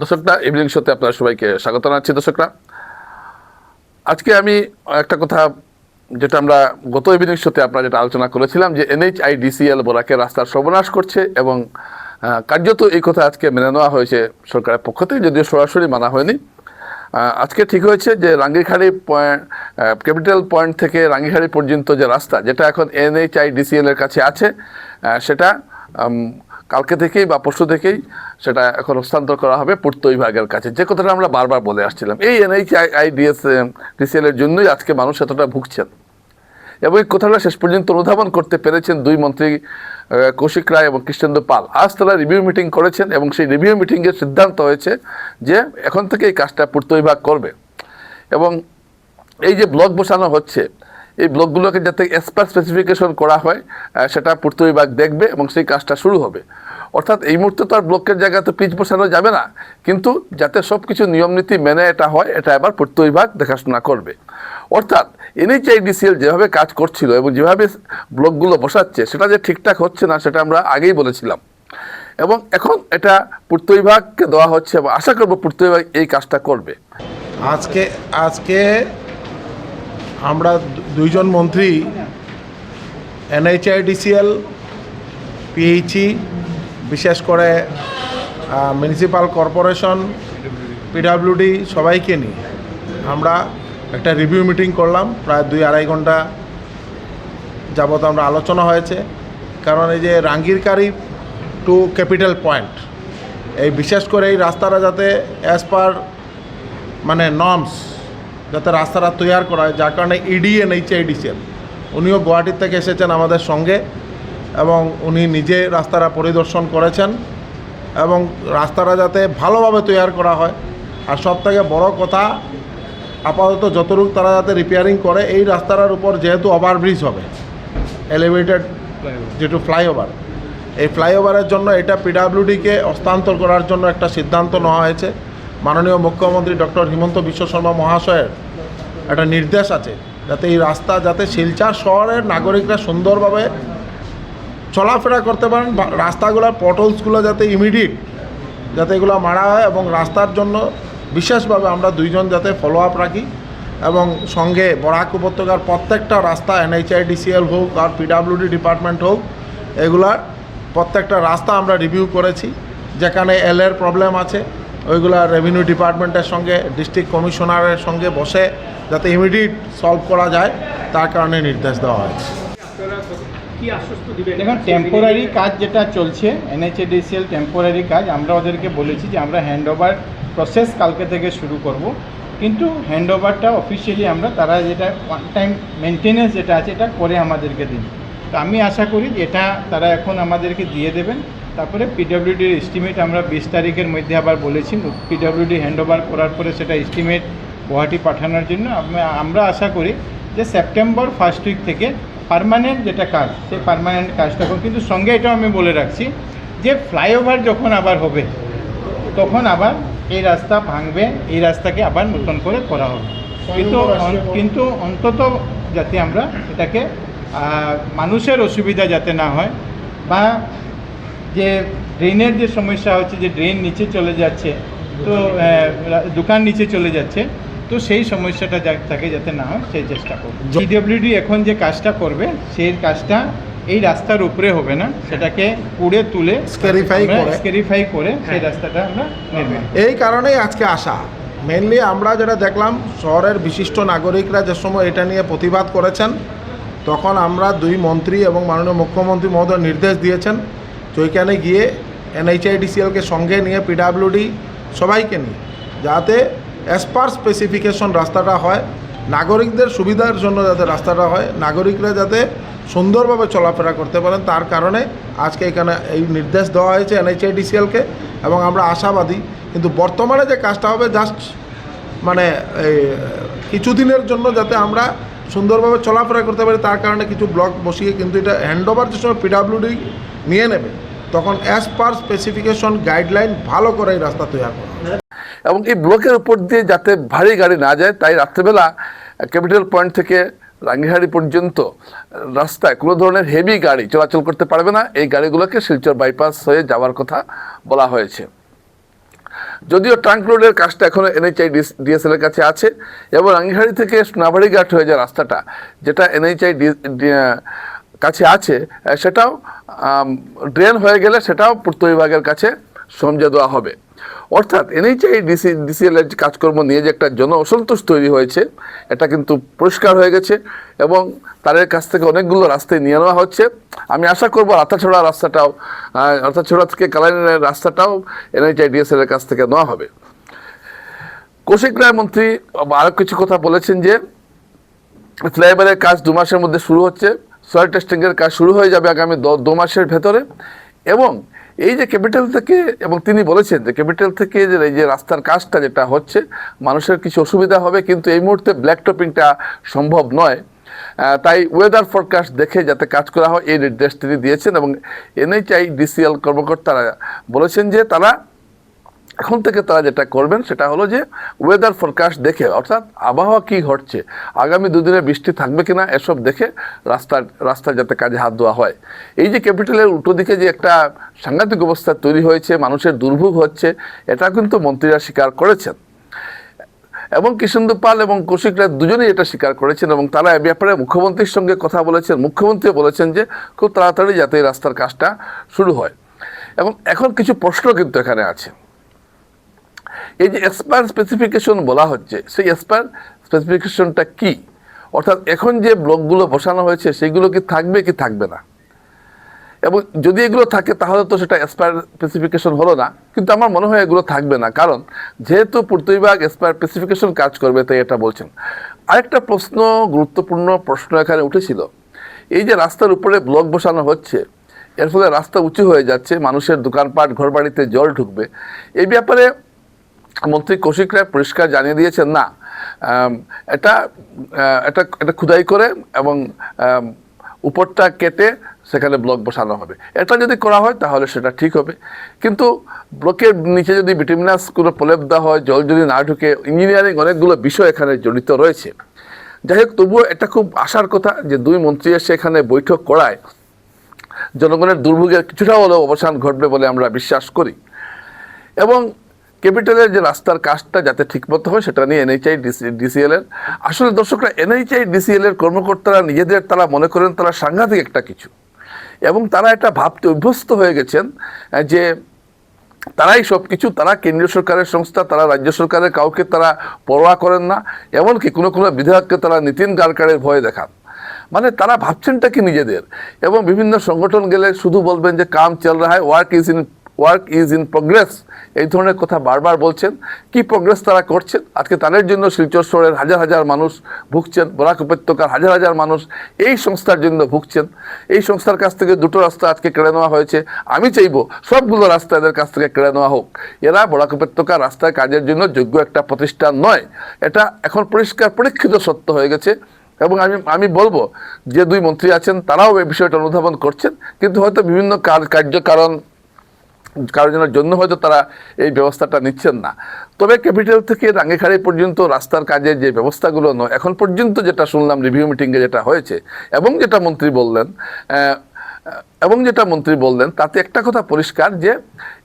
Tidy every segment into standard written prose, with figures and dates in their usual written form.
দর্শকরা, ইভিনিং শোতে আপনারা সবাইকে স্বাগত জানাচ্ছি। দর্শকরা, আজকে আমি একটা কথা যেটা আমরা গত ইভিনিং শোতে আপনারা যেটা আলোচনা করেছিলাম যে NHIDCL বরাকে রাস্তার সর্বনাশ করছে এবং কার্যত এই কথা আজকে মেনে নেওয়া হয়েছে সরকারের পক্ষ থেকে, যদিও সরাসরি মানা হয়নি। আজকে ঠিক হয়েছে যে রাঙ্গিরখাড়ি ক্যাপিটাল পয়েন্ট থেকে রাঙ্গিরখাড়ি পর্যন্ত যে রাস্তা, যেটা এখন NHIDCL এর কাছে আছে, সেটা কালকে থেকেই বা পরশু থেকেই সেটা এখন হস্তান্তর করা হবে পূর্ত বিভাগের কাছে। যে কথাটা আমরা বারবার বলে আসছিলাম, এই NHIDCL এর জন্যই আজকে মানুষ এতটা ভুগছেন এবং এই কথাটা শেষ পর্যন্ত অনুধাবন করতে পেরেছেন দুই মন্ত্রী কৌশিক রায় এবং কৃষ্ণেন্দু পাল। আজ তারা রিভিউ মিটিং করেছেন এবং সেই রিভিউ মিটিংয়ের সিদ্ধান্ত হয়েছে যে এখন থেকে এই কাজটা পূর্ত বিভাগ করবে এবং এই যে ব্লক বসানো হচ্ছে, এই ব্লকগুলোকে যাতে এক্সপার্ট স্পেসিফিকেশন করা হয় সেটা পূর্ত বিভাগ দেখবে এবং সেই কাজটা শুরু হবে। অর্থাৎ এই মুহূর্তে তো আর ব্লকের জায়গায় তো পিচ বসানো যাবে না, কিন্তু যাতে সব কিছু নিয়মনীতি মেনে এটা হয়, এটা এবার পূর্ত বিভাগ দেখাশোনা করবে। অর্থাৎ NHIDCL যেভাবে কাজ করছিল এবং যেভাবে ব্লকগুলো বসাচ্ছে সেটা যে ঠিকঠাক হচ্ছে না সেটা আমরা আগেই বলেছিলাম এবং এখন এটা পূর্ত বিভাগকে দেওয়া হচ্ছে এবং আশা করব পূর্ত বিভাগ এই কাজটা করবে। আজকে আমরা দুইজন মন্ত্রী NHIDCL, PHE, বিশেষ করে মিউনিসিপ্যাল কর্পোরেশন, PWD সবাইকে নিয়ে আমরা একটা রিভিউ মিটিং করলাম। প্রায় 2-2.5 ঘন্টা যাবত আমরা আলোচনা হয়েছে। কারণ এই যে রাঙ্গিরখাড়ি টু ক্যাপিটাল পয়েন্ট, এই বিশেষ করে এই রাস্তাটা যাতে অ্যাজ পার নর্মস যাতে রাস্তাটা তৈরি করা হয়, যার কারণে NHIDCL উনিও গুয়াহাটির থেকে এসেছেন আমাদের সঙ্গে এবং উনি নিজে রাস্তাটা পরিদর্শন করেছেন এবং রাস্তাটা যাতে ভালোভাবে তৈরি করা হয়। আর সব থেকে বড় কথা, আপাতত যতটুকু তারা যাতে রিপেয়ারিং করে, এই রাস্তাটার উপর যেহেতু ওভারব্রিজ হবে, এলিভেটেড যেটু ফ্লাইওভার, এই ফ্লাইওভারের জন্য এটা PWDকে হস্তান্তর করার জন্য একটা সিদ্ধান্ত নেওয়া হয়েছে। মাননীয় মুখ্যমন্ত্রী ডক্টর হিমন্ত বিশ্ব শর্মা মহাশয়ের একটা নির্দেশ আছে যাতে এই রাস্তা যাতে শিলচর শহরের নাগরিকরা সুন্দরভাবে চলাফেরা করতে পারেন, রাস্তাগুলোর পটলসগুলো যাতে ইমিডিয়েট যাতে এগুলো মারা হয় এবং রাস্তার জন্য বিশেষভাবে আমরা দুইজন যাতে ফলো আপ রাখি এবং সঙ্গে বরাক উপত্যকার প্রত্যেকটা রাস্তা NHIDCL হোক আর PWD ডিপার্টমেন্ট হোক, এগুলার প্রত্যেকটা রাস্তা আমরা রিভিউ করেছি। যেখানে এর প্রবলেম আছে ওইগুলা রেভিনিউ ডিপার্টমেন্টের সঙ্গে ডিস্ট্রিক্ট কমিশনারের সঙ্গে বসে যাতে ইমিডিয়েট সলভ করা যায় তার কারণে নির্দেশ দেওয়া হয়েছে। দেখুন, টেম্পোরারি কাজ যেটা চলছে NHIDCL টেম্পোরারি কাজ, আমরা ওদেরকে বলেছি যে আমরা হ্যান্ডওভার প্রসেস কালকে থেকে শুরু করব, কিন্তু হ্যান্ডওভারটা অফিসিয়ালি আমরা তারা যেটা ওয়ান টাইম মেনটেনেন্স যেটা আছে এটা করে আমাদেরকে দিন। তো আমি আশা করি যে এটা তারা এখন আমাদেরকে দিয়ে দেবেন। তারপরে PWDর এস্টিমেট আমরা 20 তারিখের মধ্যে আবার বলেছি, PWD হ্যান্ডওভার করার পরে সেটা এস্টিমেট গুয়াহাটি পাঠানোর জন্য আমরা আশা করি যে সেপ্টেম্বর ফার্স্ট উইক থেকে পার্মানেন্ট যেটা কাজ সেই পার্মানেন্ট কাজটা করুন। কিন্তু সঙ্গে এটাও আমি বলে রাখছি যে ফ্লাইওভার যখন আবার হবে তখন আবার এই রাস্তা ভাঙবে, এই রাস্তাকে আবার নতুন করে করা হবে, কিন্তু অন্তত যাতে আমরা এটাকে মানুষের অসুবিধা যাতে না হয় বা যে ড্রেনের যে সমস্যা হচ্ছে, যে ড্রেন নিচে চলে যাচ্ছে, তো দোকান নিচে চলে যাচ্ছে, তো সেই সমস্যাটা থাকে যাতে না হয় সেই চেষ্টা করব। PWD এখন যে কাজটা করবে সেই কাজটা এই রাস্তার উপরে হবে না, সেটাকে কুড়ে তুলে স্কেরিফাই করে সেই রাস্তাটা আমরা নির্মাণ। এই কারণেই আজকে আসা মেনলি আমরা যেটা দেখলাম, শহরের বিশিষ্ট নাগরিকরা যে সময় এটা নিয়ে প্রতিবাদ করেছেন, তখন আমরা দুই মন্ত্রী এবং মাননীয় মুখ্যমন্ত্রী মহোদয় নির্দেশ দিয়েছেন যে ওইখানে গিয়ে NHIDCLকে সঙ্গে নিয়ে PWD সবাইকে নিয়ে যাতে অ্যাজ পার স্পেসিফিকেশন রাস্তাটা হয়, নাগরিকদের সুবিধার জন্য যাতে রাস্তাটা হয়, নাগরিকরা যাতে সুন্দরভাবে চলাফেরা করতে পারেন, তার কারণে আজকে এখানে এই নির্দেশ দেওয়া হয়েছে NHIDCLকে এবং আমরা আশাবাদী। কিন্তু বর্তমানে যে কাজটা হবে জাস্ট কিছুদিনের জন্য যাতে আমরা সুন্দরভাবে চলাফেরা করতে পারি, তার কারণে কিছু ব্লক বসিয়ে, কিন্তু এটা হ্যান্ডওভার যে সময় PWD নিয়ে নেবে তখন অ্যাজ পার স্পেসিফিকেশন গাইডলাইন ভালো করে এই রাস্তা তৈরি করা এবং এই ব্লকের উপর দিয়ে যাতে ভারী গাড়ি না যায়, তাই রাত্রেবেলা ক্যাপিটাল পয়েন্ট থেকে রাঙ্গিরখাড়ি পর্যন্ত রাস্তায় কোনো ধরনের হেভি গাড়ি চলাচল করতে পারবে না। এই গাড়িগুলোকে শিলচর বাইপাস হয়ে যাওয়ার কথা বলা হয়েছে। যদিও ট্রাঙ্ক রোডের কাজটা এখনো NHIDCL এর কাছে আছে এবং রাঙ্গিহাড়ি থেকে সোনাবাড়ি ঘাট হয়ে যে রাস্তাটা যেটা NHI কাছে আছে সেটাও ড্রেন হয়ে গেলে সেটাও পূর্ত বিভাগের কাছে সমঝে দেওয়া হবে। অর্থাৎ NHIDCL এর কাজকর্ম নিয়ে যে একটা জন অসন্তোষ তৈরি হয়েছে এটা কিন্তু পরিষ্কার হয়ে গেছে এবং তাদের কাছ থেকে অনেকগুলো রাস্তায় নিয়ে নেওয়া হচ্ছে। আমি আশা করবো রাতাছড়া থেকে কালাইনের রাস্তাটাও NHIDCL এর কাছ থেকে নেওয়া হবে। কৌশিক রায় মন্ত্রী আরো কিছু কথা বলেছেন যে ফ্লাইওভারের কাজ 2 মাসের মধ্যে শুরু হচ্ছে, সয়েল টেস্টিং এর কাজ শুরু হয়ে যাবে আগামী 2 মাসের ভেতরে এবং এই যে ক্যাপিটাল থেকে এবং তিনি বলেছেন যে ক্যাপিটাল থেকে যে এই যে রাস্তার কাজটা যেটা হচ্ছে মানুষের কিছু অসুবিধা হবে কিন্তু এই মুহূর্তে ব্ল্যাক টপিংটা সম্ভব নয়, তাই ওয়েদার ফরকাস্ট দেখে যাতে কাজ করা হয় এই নির্দেশ তিনি দিয়েছেন এবং NHIDCL কর্মকর্তারা বলেছেন যে তারা এখন থেকে তারা যেটা করবেন সেটা হলো যে ওয়েদার ফরকাস্ট দেখে অর্থাৎ আবহাওয়া কি ঘটছে, আগামী 2 দিনে বৃষ্টি থাকবে কিনা এসব দেখে রাস্তায় যাতে কাজে হাত দেওয়া হয়। এই যে ক্যাপিটালের উল্টো দিকে যে একটা সাংঘাতিক অবস্থা তৈরি হয়েছে, মানুষের দুর্ভোগ হচ্ছে, এটা কিন্তু মন্ত্রীরা স্বীকার করেছেন এবং কৃষ্ণেন্দু পাল এবং কৌশিক রায় দুজনেই এটা স্বীকার করেছেন এবং তারা এ ব্যাপারে মুখ্যমন্ত্রীর সঙ্গে কথা বলেছেন। মুখ্যমন্ত্রী বলেছেন যে খুব তাড়াতাড়ি যাতে এই রাস্তার কাজটা শুরু হয় এবং এখন কিছু প্রশ্ন কিন্তু এখানে আছে। এই যে এক্সপায়ার স্পেসিফিকেশন বলা হচ্ছে সেই এক্সপায়ার স্পেসিফিকেশনটা কি, অর্থাৎ এখন যে ব্লকগুলো বসানো হয়েছে সেগুলো কি থাকবে কি থাকবে না, এবং যদি এগুলো থাকে তাহলে তো সেটা এক্সপায়ার স্পেসিফিকেশন হলো না, কিন্তু আমার মনে হয় এগুলো থাকবে না, কারণ যেহেতু পূর্ত বিভাগ এক্সপায়ার স্পেসিফিকেশন কাজ করবে তাই এটা বলছেন। আরেকটা গুরুত্বপূর্ণ প্রশ্ন এখানে উঠেছিল, এই যে রাস্তার উপরে ব্লক বসানো হচ্ছে এর ফলে রাস্তা উঁচু হয়ে যাচ্ছে, মানুষের দোকানপাট ঘরবাড়িতে জল ঢুকবে, এই ব্যাপারে মন্ত্রী কৌশিক রায় পরিষ্কার জানিয়ে দিয়েছেন না, এটা খুদাই করে এবং উপরটা কেটে সেখানে ব্লক বসানো হবে। এটা যদি করা হয় তাহলে সেটা ঠিক হবে, কিন্তু ব্লকের নিচে যদি বিটুমিনাস কোনো প্রলেপ দেওয়া হয়, জল যদি না ঢুকে, ইঞ্জিনিয়ারিং অনেকগুলো বিষয় এখানে জড়িত রয়েছে। যাই হোক, তবুও এটা খুব আশার কথা যে 2 মন্ত্রী এসে এখানে বৈঠক করায় জনগণের দুর্ভোগের কিছুটা হলেও অবসান ঘটবে বলে আমরা বিশ্বাস করি এবং ক্যাপিটালের যে রাস্তার কাজটা যাতে ঠিকমতো হয় সেটা নিয়ে NHIDCL এর আসলে দর্শকরা NHIDCL এর কর্মকর্তারা নিজেদের তারা মনে করেন তারা সাংঘাতিক একটা কিছু এবং তারা এটা ভাবতে অভ্যস্ত হয়ে গেছেন যে তারাই সব কিছু, তারা কেন্দ্রীয় সরকারের সংস্থা, তারা রাজ্য সরকারের কাউকে তারা পরোয়া করেন না, এমনকি কোনো বিধায়ককে তারা নীতিন গাডকারির ভয় দেখান। মানে তারা ভাবছেনটা কি নিজেদের, এবং বিভিন্ন সংগঠন গেলে শুধু বলবেন যে কাম চল রা হ্যায়, ওয়ার্ক ইজ ইন প্রোগ্রেস, এই ধরনের কথা বারবার বলছেন। কি প্রোগ্রেস তারা করছেন? আজকে তাদের জন্য শিলচর শহরের হাজার হাজার মানুষ ভুগছেন, বরাক উপত্যকার হাজার হাজার মানুষ এই সংস্থার জন্য ভুগছেন। এই সংস্থার কাছ থেকে 2টো রাস্তা আজকে কেড়ে নেওয়া হয়েছে, আমি চাইব সবগুলো রাস্তা এদের কাছ থেকে কেড়ে নেওয়া হোক। এরা বরাক উপত্যকার রাস্তায় কাজের জন্য যোগ্য একটা প্রতিষ্ঠান নয়, এটা এখন পরিষ্কার পরীক্ষিত সত্য হয়ে গেছে এবং আমি বলবো যে 2 মন্ত্রী আছেন তারাও এই বিষয়টা অনুধাবন করছেন, কিন্তু হয়তো বিভিন্ন কারণের জন্য হয়তো তারা এই ব্যবস্থাটা নিচ্ছেন না। তবে ক্যাপিটাল থেকে রাঙ্গিখাড়ি পর্যন্ত রাস্তার কাজের যে ব্যবস্থাগুলো নয়, এখন পর্যন্ত যেটা শুনলাম রিভিউ মিটিংয়ে যেটা হয়েছে এবং যেটা মন্ত্রী বললেন তাতে একটা কথা পরিষ্কার যে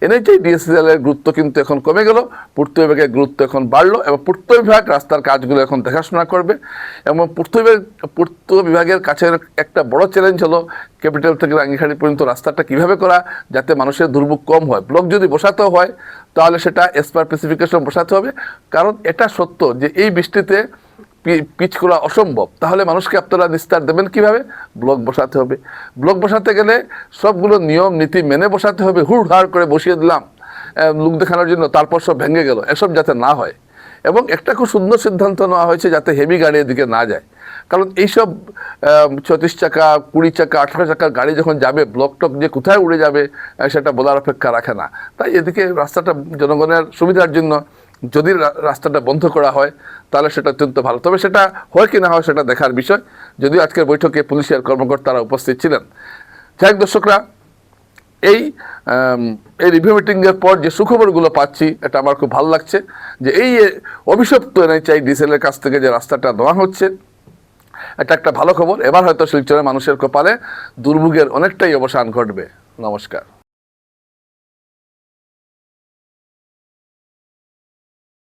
NHIDCL এর গুরুত্ব কিন্তু এখন কমে গেল, পূর্ত বিভাগের গুরুত্ব এখন বাড়লো এবং পূর্ত বিভাগ রাস্তার কাজগুলো এখন দেখাশোনা করবে এবং পূর্ত বিভাগের কাছে একটা বড় চ্যালেঞ্জ হলো ক্যাপিটাল থেকে রাঙ্গিখাড়ি পর্যন্ত রাস্তাটা কিভাবে করা যাতে মানুষের দুর্ভোগ কম হয়। ব্লক যদি বসাতেও হয় তাহলে সেটা এক্সপায়ার স্পেসিফিকেশন বসাতে হবে, কারণ এটা সত্য যে এই বৃষ্টিতে পিচ করা অসম্ভব, তাহলে মানুষকে আপনারা নিস্তার দেবেন কিভাবে? ব্লক বসাতে হবে। ব্লক বসাতে গেলে সবগুলো নিয়ম নীতি মেনে বসাতে হবে, হুড়হাড় করে বসিয়ে দিলাম লোক দেখানোর জন্য, তারপর সব ভেঙে গেল, এসব যাতে না হয়। এবং একটা খুব সুন্দর সিদ্ধান্ত নেওয়া হয়েছে যাতে হেভি গাড়ি এদিকে না যায়, কারণ এইসব 36 চাকা 20 চাকা 18 চাকার গাড়ি যখন যাবে ব্লক টক যে কোথায় উড়ে যাবে সেটা বলার অপেক্ষা রাখে না। তাই এদিকে রাস্তাটা জনগণের সুবিধার জন্য যদি রাস্তাটা বন্ধ করা হয় তাহলে সেটা অত্যন্ত ভালো, তবে সেটা হয় কি না হয় সেটা দেখার বিষয়। যদিও আজকের বৈঠকে পুলিশের কর্মকর্তারা উপস্থিত ছিলেন। যাই হোক দর্শকরা, এই রিভিউ মিটিংয়ের পর যে সুখবরগুলো পাচ্ছি এটা আমার খুব ভালো লাগছে যে এই অভিশপ্ত NHIDCL এর কাছ থেকে যে রাস্তাটা দেওয়া হচ্ছে এটা একটা ভালো খবর। এবার হয়তো শিলচরের মানুষের কপালে দুর্ভোগের অনেকটাই অবসান ঘটবে। নমস্কার।